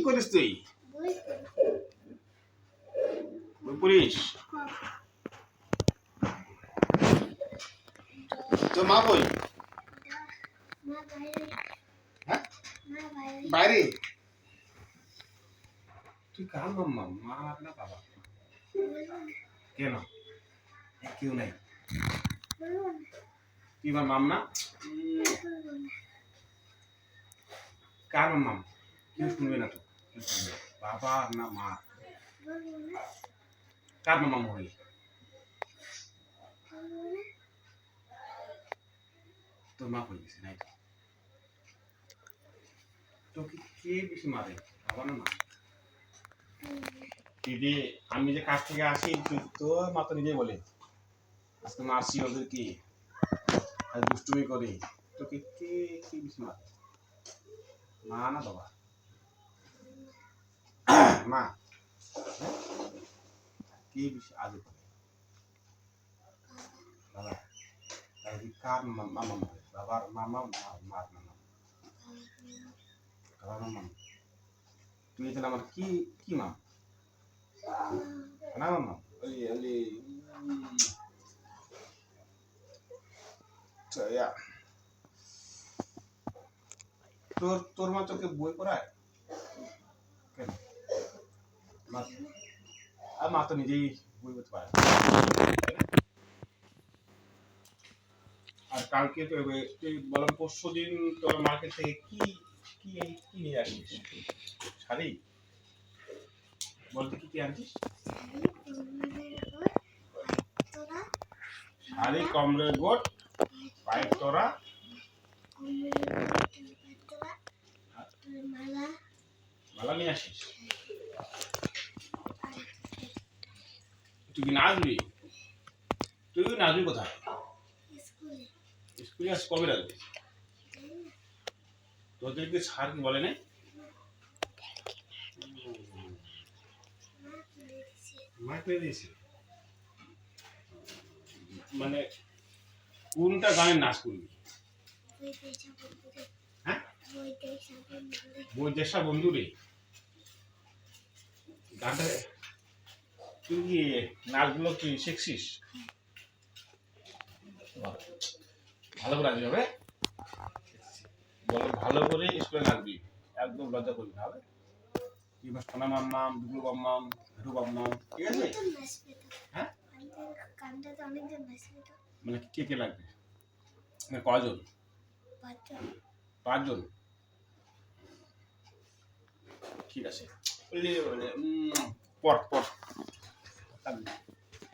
করিস তুই? বই পড়িস? তো মা বই? হ্যাঁ বাইরে। তুই কার মাম্মা? মা না বাবা? কেন? কেউ নাই? তুই আমার মাম না? কার মাম? কেউ শুনবে না তো। বাবা না মা? কার মামা হই? তোর মা হয়ে গেছে নাই? তোকে কে বেশি মারে, বাবা না মা? দিদি আমি যে কাজ থেকে আসি তোর মা তো নিজেই বলে আজকে মারছি ওদেরকে, আর দুষ্টুমি করি। তোকে কে কে বেশি মারে, মা না বাবা? মা। কে বেশি আগে করে? বাবা। তাহলে কার মামা মারে? বাবার মামা মার মামা? বাবার মামা। তুই তাহলে আমার কি কি মাম? না মামা ওই ওই তোর তোর মা তোকে বই পড়ায় কেন? আর মা তো নিজেই বই পড়তে পারে। আর কালকে তো তুই বললাম পরশু দিন তোর মার্কেট থেকে কি কি কি নিয়ে আসিস? শাড়ি? বলতে কি কি আনছিস? শাড়ি, কমরের গোট, পায়ের তোরা, মালা নিয়ে আসিস। তুই কি নাচবি? তুই নাচবি কোথায়? স্কুলে আস কবে রাখবি? তোদেরকে স্যার কি বলে নাই? মা করে দিয়েছে। মানে কোনটা গানের নাচ করবি? হ্যাঁ বৈদেশা বন্ধু রে গানটা। তুই কি নাচগুলো কি শিখছিস? ভালো করে নাচবি হবে? বলো ভালো করে স্কুলে নাচবি, একদম লজ্জা করবি না হবে? কি বাস সোনা মাম্মাম, দুগুলো মাম্মাম, হেরু মাম্মাম, ঠিক আছে? হ্যাঁ মানে কে কে লাগবে? মানে কজন? 5 জন। ঠিক আছে। পর পর